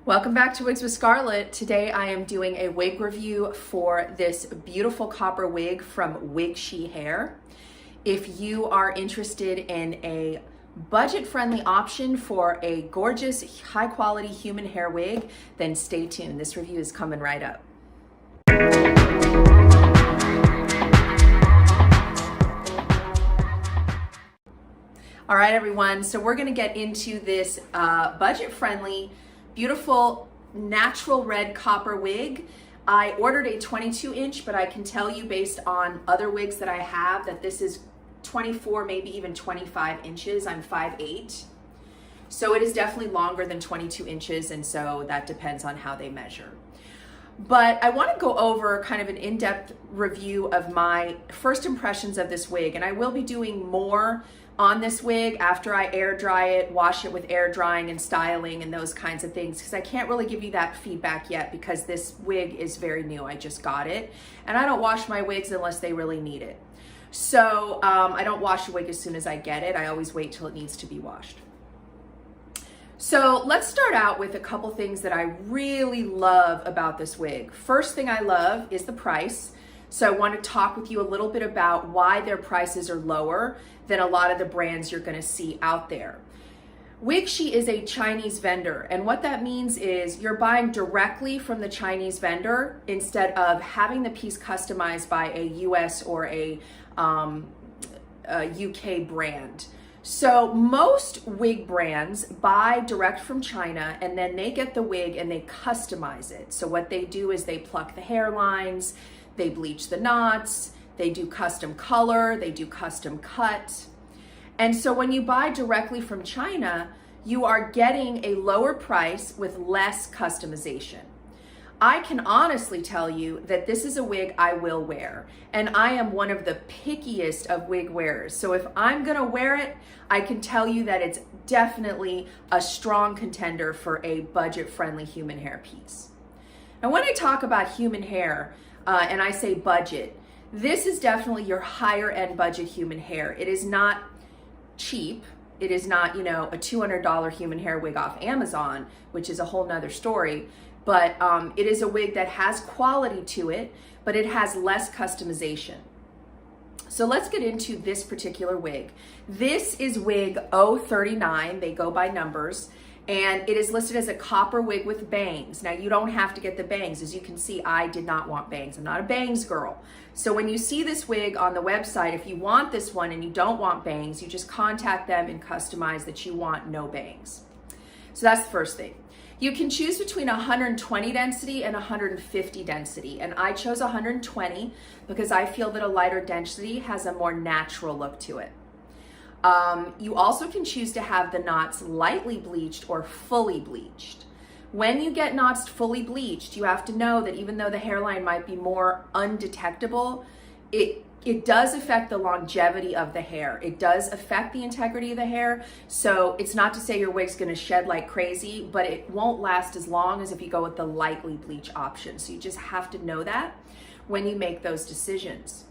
Welcome back to Wigs with Scarlett. Today I am doing a wig review for this beautiful copper wig from WigShe Hair. If you are interested in a budget-friendly option for a gorgeous, high-quality human hair wig, then stay tuned. This review is coming right up. All right, everyone, so we're gonna get into this budget-friendly, beautiful, natural red copper wig. I ordered a 22-inch, but I can tell you based on other wigs that I have that this is 24, maybe even 25 inches. I'm 5'8". So it is definitely longer than 22 inches, and so that depends on how they measure. But I want to go over kind of an in-depth review of my first impressions of this wig, and I will be doing more on this wig after I air dry it, wash it with air drying and styling and those kinds of things, because I can't really give you that feedback yet because this wig is very new. I just got it, and I don't wash my wigs unless they really need it. So I don't wash a wig as soon as I get it. I always wait till it needs to be washed. So let's start out with a couple things that I really love about this wig. First thing I love is the price. So I want to talk with you a little bit about why their prices are lower than a lot of the brands you're going to see out there. WigShe is a Chinese vendor, and what that means is you're buying directly from the Chinese vendor instead of having the piece customized by a US or a UK brand. So most wig brands buy direct from China, and then they get the wig and they customize it. So what they do is they pluck the hairlines, they bleach the knots, they do custom color, they do custom cut. And so when you buy directly from China, you are getting a lower price with less customization. I can honestly tell you that this is a wig I will wear, and I am one of the pickiest of wig wearers. So if I'm gonna wear it, I can tell you that it's definitely a strong contender for a budget-friendly human hair piece. And when I talk about human hair, and I say budget, this is definitely your higher end budget human hair. It is not cheap. It is not, a $200 human hair wig off Amazon, which is a whole nother story. But it is a wig that has quality to it, but it has less customization. So let's get into this particular wig. This is WIG039. They go by numbers. And it is listed as a copper wig with bangs. Now, you don't have to get the bangs. As you can see, I did not want bangs. I'm not a bangs girl. So when you see this wig on the website, if you want this one and you don't want bangs, you just contact them and customize that you want no bangs. So that's the first thing. You can choose between 120 density and 150 density, and I chose 120 because I feel that a lighter density has a more natural look to it. You also can choose to have the knots lightly bleached or fully bleached. When you get knots fully bleached, you have to know that even though the hairline might be more undetectable, it does affect the longevity of the hair. It does affect the integrity of the hair. So it's not to say your wig's gonna shed like crazy, but it won't last as long as if you go with the lightly bleach option. So you just have to know that when you make those decisions.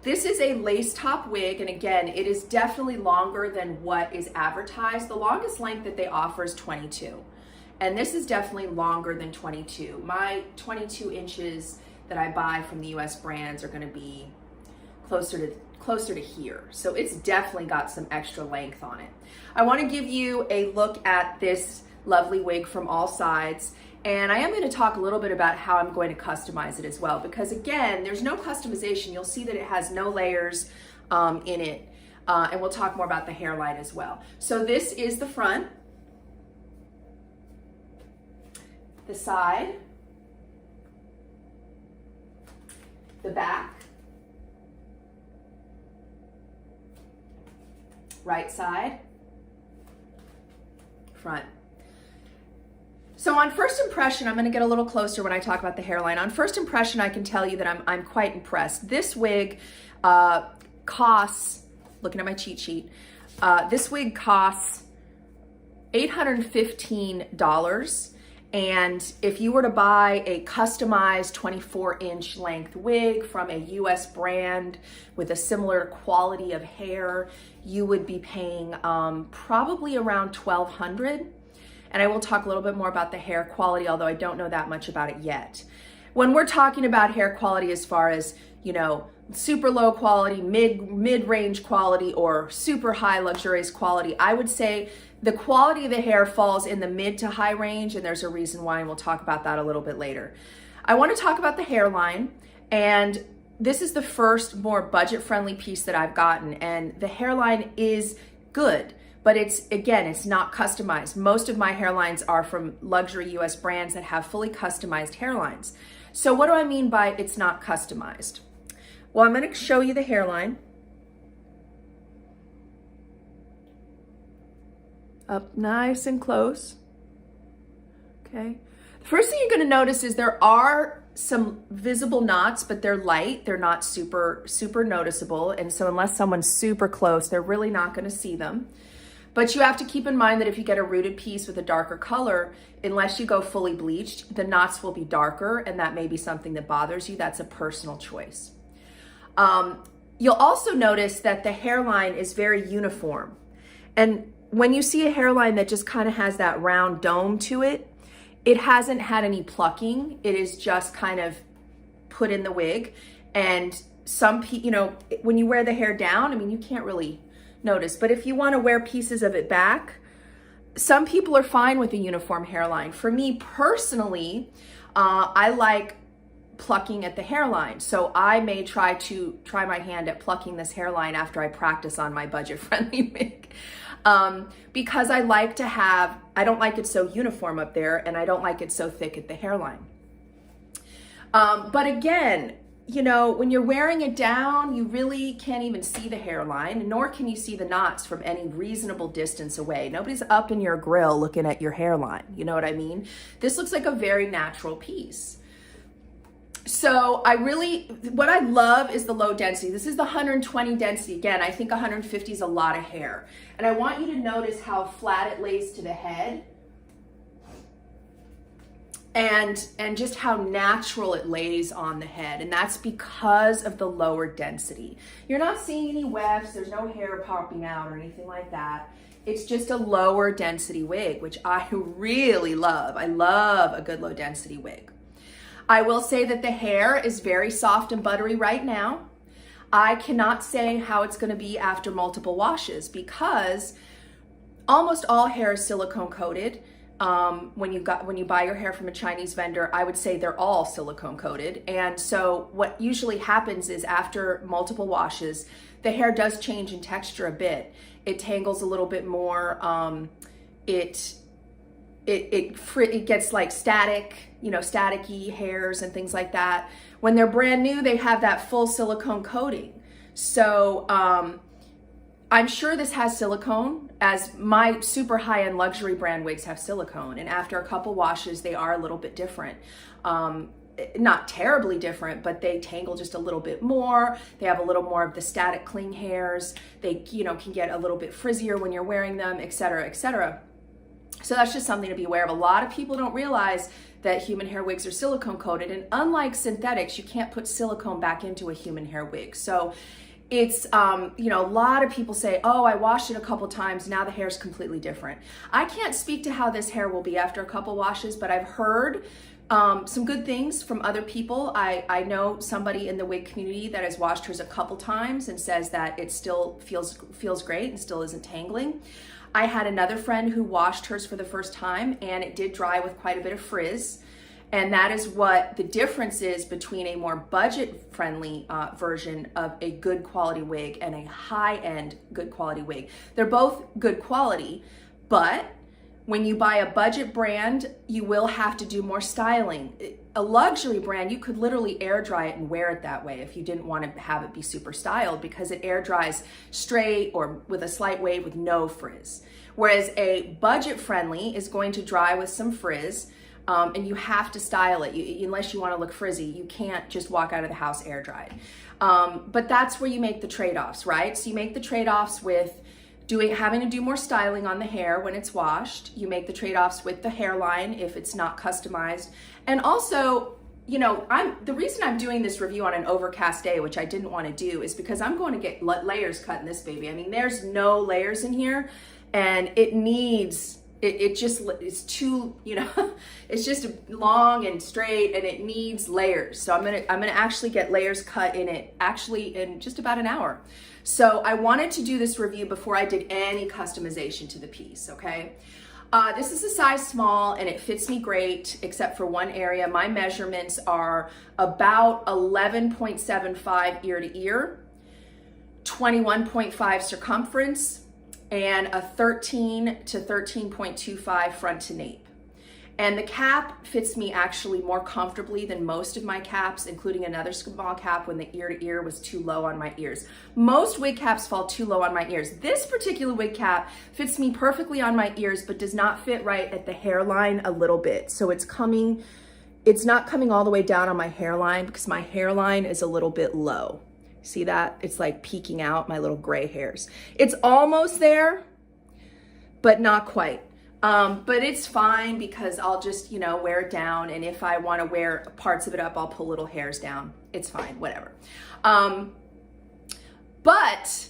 This is a lace top wig, and again, it is definitely longer than what is advertised. The longest length that they offer is 22, and this is definitely longer than 22. My 22 inches that I buy from the US brands are gonna be closer to here. So it's definitely got some extra length on it. I wanna give you a look at this lovely wig from all sides. And I am going to talk a little bit about how I'm going to customize it as well, because again, there's no customization. You'll see that it has no layers in it. And we'll talk more about the hairline as well. So this is the front, the side, the back, right side, front. So on first impression, I'm gonna get a little closer when I talk about the hairline. On first impression, I can tell you that I'm quite impressed. This wig costs, looking at my cheat sheet, this wig costs $815. And if you were to buy a customized 24-inch length wig from a US brand with a similar quality of hair, you would be paying probably around $1,200. And I will talk a little bit more about the hair quality, although I don't know that much about it yet. When we're talking about hair quality as far as, you know, super low quality, mid-range quality, or super high luxurious quality, I would say the quality of the hair falls in the mid to high range, and there's a reason why, and we'll talk about that a little bit later. I want to talk about the hairline, and this is the first more budget-friendly piece that I've gotten, and the hairline is good, but it's not customized. Most of my hairlines are from luxury US brands that have fully customized hairlines. So what do I mean by it's not customized? Well, I'm going to show you the hairline. Up nice and close. Okay. The first thing you're going to notice is there are some visible knots, but they're light. They're not super noticeable. And so unless someone's super close, they're really not going to see them. But you have to keep in mind that if you get a rooted piece with a darker color, unless you go fully bleached, the knots will be darker, and that may be something that bothers you. That's a personal choice. You'll also notice that the hairline is very uniform. And when you see a hairline that just kind of has that round dome to it, it hasn't had any plucking. It is just kind of put in the wig. And some people, you know, when you wear the hair down, I mean, you can't really notice, but if you want to wear pieces of it back, some people are fine with a uniform hairline. For me personally, I like plucking at the hairline. So I may try my hand at plucking this hairline after I practice on my budget-friendly wig. Because I don't like it so uniform up there, and I don't like it so thick at the hairline. But again, you know, when you're wearing it down, you really can't even see the hairline, nor can you see the knots from any reasonable distance away. Nobody's up in your grill looking at your hairline. You know what I mean? This looks like a very natural piece. So what I love is the low density. This is the 120 density. Again, I think 150 is a lot of hair. And I want you to notice how flat it lays to the head. And just how natural it lays on the head. And that's because of the lower density. You're not seeing any wefts, there's no hair popping out or anything like that. It's just a lower density wig, which I really love. I love a good low density wig. I will say that the hair is very soft and buttery right now. I cannot say how it's going to be after multiple washes because almost all hair is silicone coated. When you buy your hair from a Chinese vendor, I would say they're all silicone coated. And so what usually happens is after multiple washes, the hair does change in texture a bit. It tangles a little bit more. It gets like static, you know, staticky hairs and things like that. When they're brand new, they have that full silicone coating. So, I'm sure this has silicone, as my super high-end luxury brand wigs have silicone. And after a couple washes, they are a little bit different. Not terribly different, but they tangle just a little bit more. They have a little more of the static cling hairs. They, you know, can get a little bit frizzier when you're wearing them, et cetera, et cetera. So that's just something to be aware of. A lot of people don't realize that human hair wigs are silicone coated. And unlike synthetics, you can't put silicone back into a human hair wig. So it's, you know, a lot of people say, oh, I washed it a couple times, now the hair is completely different. I can't speak to how this hair will be after a couple washes, but I've heard some good things from other people. I know somebody in the wig community that has washed hers a couple times and says that it still feels great and still isn't tangling. I had another friend who washed hers for the first time and it did dry with quite a bit of frizz. And that is what the difference is between a more budget-friendly version of a good quality wig and a high-end good quality wig. They're both good quality, but when you buy a budget brand, you will have to do more styling. A luxury brand, you could literally air dry it and wear it that way if you didn't want to have it be super styled, because it air dries straight or with a slight wave with no frizz. Whereas a budget-friendly is going to dry with some frizz, and you have to style it. Unless you want to look frizzy, you can't just walk out of the house air dried. But that's where you make the trade-offs, right? So you make the trade-offs with having to do more styling on the hair when it's washed. You make the trade-offs with the hairline if it's not customized. And also, you know, the reason I'm doing this review on an overcast day, which I didn't want to do, is because I'm going to get layers cut in this baby. I mean, there's no layers in here, and it needs it just is too, you know, it's just long and straight and it needs layers. So I'm gonna actually get layers cut in it actually in just about an hour. So I wanted to do this review before I did any customization to the piece, okay? This is a size small and it fits me great except for one area. My measurements are about 11.75 ear to ear, 21.5 circumference, and a 13 to 13.25 front to nape. And the cap fits me actually more comfortably than most of my caps, including another small cap when the ear to ear was too low on my ears. Most wig caps fall too low on my ears. This particular wig cap fits me perfectly on my ears, but does not fit right at the hairline a little bit. So it's not coming all the way down on my hairline because my hairline is a little bit low. See that? It's like peeking out my little gray hairs. It's almost there, but not quite. But it's fine because I'll just, you know, wear it down. And if I want to wear parts of it up, I'll pull little hairs down. It's fine, whatever. But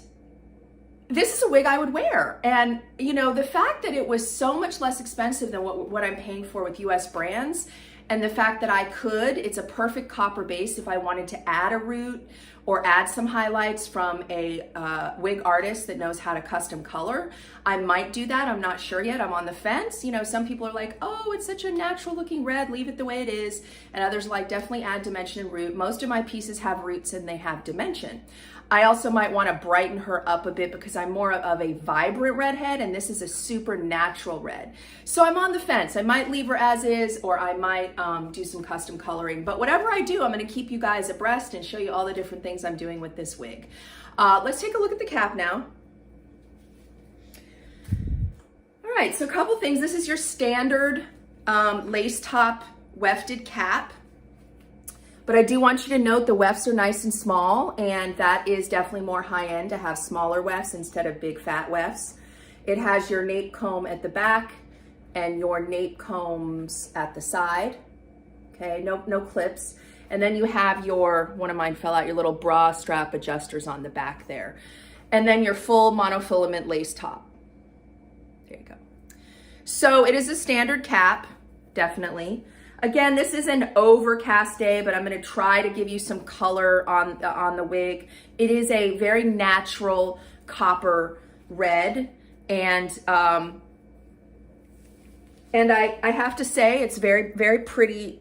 this is a wig I would wear. And, you know, the fact that it was so much less expensive than what I'm paying for with US brands, and the fact that it's a perfect copper base if I wanted to add a root or add some highlights from a wig artist that knows how to custom color. I might do that, I'm not sure yet, I'm on the fence. You know, some people are like, oh, it's such a natural looking red, leave it the way it is. And others are like, definitely add dimension and root. Most of my pieces have roots and they have dimension. I also might want to brighten her up a bit because I'm more of a vibrant redhead and this is a super natural red. So I'm on the fence. I might leave her as is or I might do some custom coloring. But whatever I do, I'm going to keep you guys abreast and show you all the different things I'm doing with this wig. Let's take a look at the cap now. All right, so a couple things. This is your standard lace top wefted cap. But I do want you to note the wefts are nice and small, and that is definitely more high-end to have smaller wefts instead of big fat wefts. It has your nape comb at the back and your nape combs at the side. Okay, no clips. And then you have your, one of mine fell out, your little bra strap adjusters on the back there. And then your full monofilament lace top. There you go. So it is a standard cap, definitely. Again, this is an overcast day, but I'm going to try to give you some color on the wig. It is a very natural copper red, and I have to say it's very, very pretty.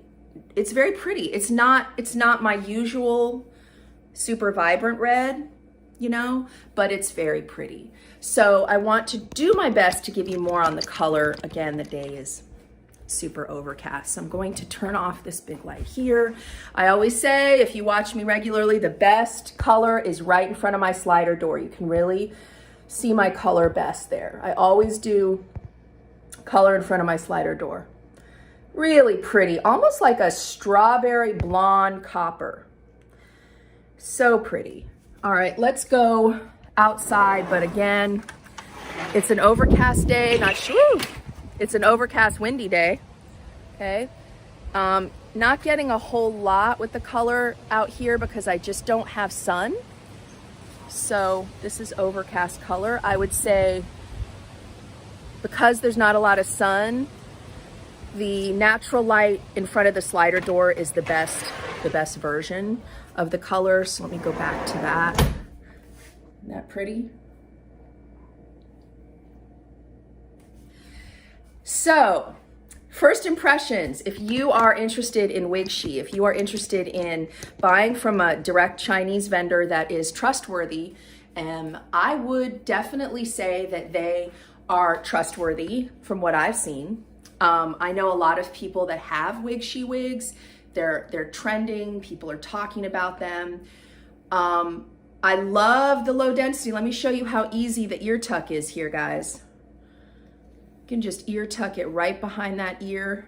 It's very pretty. It's not my usual super vibrant red, you know, but it's very pretty. So I want to do my best to give you more on the color. Again, the day is super overcast. So I'm going to turn off this big light here. I always say, if you watch me regularly, the best color is right in front of my slider door. You can really see my color best there. I always do color in front of my slider door. Really pretty, almost like a strawberry blonde copper. So pretty. All right, let's go outside, but again, it's an overcast day, not sure. It's an overcast, windy day, okay? Not getting a whole lot with the color out here because I just don't have sun. So this is overcast color. I would say because there's not a lot of sun, the natural light in front of the slider door is the best version of the color. So let me go back to that. Isn't that pretty? So, first impressions, if you are interested in WigShe, if you are interested in buying from a direct Chinese vendor that is trustworthy, I would definitely say that they are trustworthy from what I've seen. I know a lot of people that have WigShe wigs. They're trending, people are talking about them. I love the low density. Let me show you how easy the ear tuck is here, guys. You can just ear tuck it right behind that ear.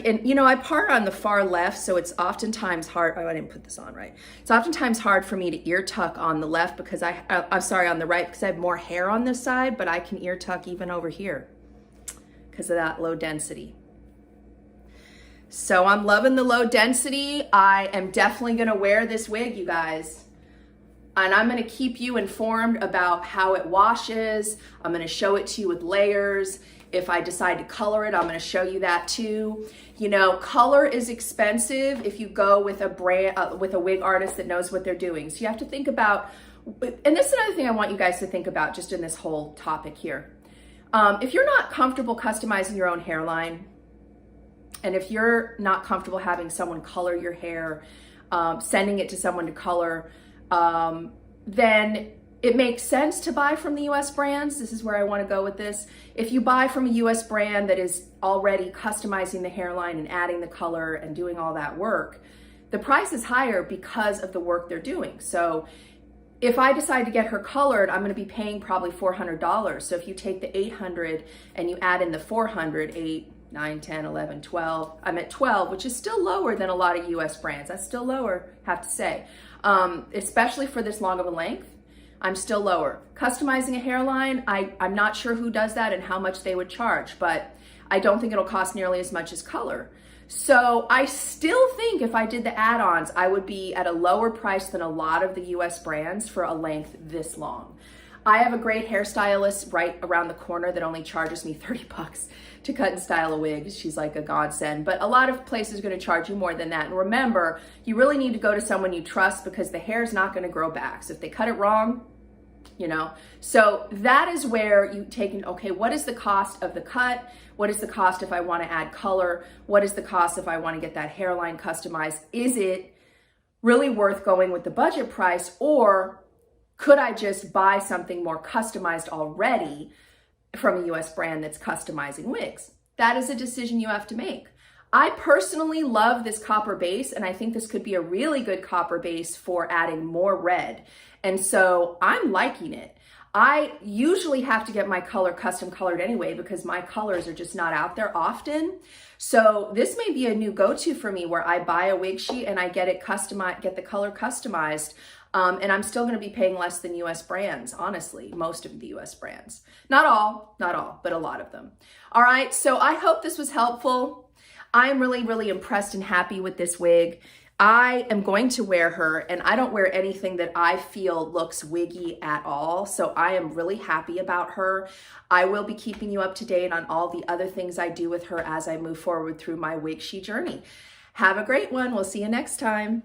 You know, I part on the far left, so it's oftentimes hard. Oh, I didn't put this on right. It's oftentimes hard for me to ear tuck on the left because I'm sorry, on the right, because I have more hair on this side, but I can ear tuck even over here because of that low density. So I'm loving the low density. I am definitely gonna wear this wig, you guys. And I'm gonna keep you informed about how it washes. I'm gonna show it to you with layers. If I decide to color it, I'm gonna show you that too. You know, color is expensive if you go with a brand, with a wig artist that knows what they're doing. So you have to think about, and this is another thing I want you guys to think about just in this whole topic here. If you're not comfortable customizing your own hairline, and if you're not comfortable having someone color your hair, sending it to someone to color, then it makes sense to buy from the US brands. This is where I want to go with this. If you buy from a US brand that is already customizing the hairline and adding the color and doing all that work, the price is higher because of the work they're doing. So if I decide to get her colored, I'm going to be paying probably $400. So if you take the $800 and you add in the $400, 8, 9, 10, 11, 12, I'm at 12, which is still lower than a lot of US brands. That's still lower, have to say. Especially for this long of a length, I'm still lower. Customizing a hairline, I'm not sure who does that and how much they would charge, but I don't think it'll cost nearly as much as color. So I still think if I did the add-ons, I would be at a lower price than a lot of the US brands for a length this long. I have a great hairstylist right around the corner that only charges me 30 bucks to cut and style a wig. She's like a godsend, but a lot of places are gonna charge you more than that. And remember, you really need to go to someone you trust because the hair is not gonna grow back. So if they cut it wrong, you know, so that is where you take in, okay, what is the cost of the cut? What is the cost if I want to add color? What is the cost if I want to get that hairline customized? Is it really worth going with the budget price, or could I just buy something more customized already from a US brand that's customizing wigs? That is a decision you have to make. I personally love this copper base, and I think this could be a really good copper base for adding more red. And so I'm liking it. I usually have to get my color custom colored anyway because my colors are just not out there often. So this may be a new go-to for me where I buy a wig sheet and I get it customized, get the color customized. And I'm still gonna be paying less than US brands, honestly, most of the US brands. Not all, but a lot of them. All right, so I hope this was helpful. I'm really, really impressed and happy with this wig. I am going to wear her, and I don't wear anything that I feel looks wiggy at all. So I am really happy about her. I will be keeping you up to date on all the other things I do with her as I move forward through my WigShe journey. Have a great one. We'll see you next time.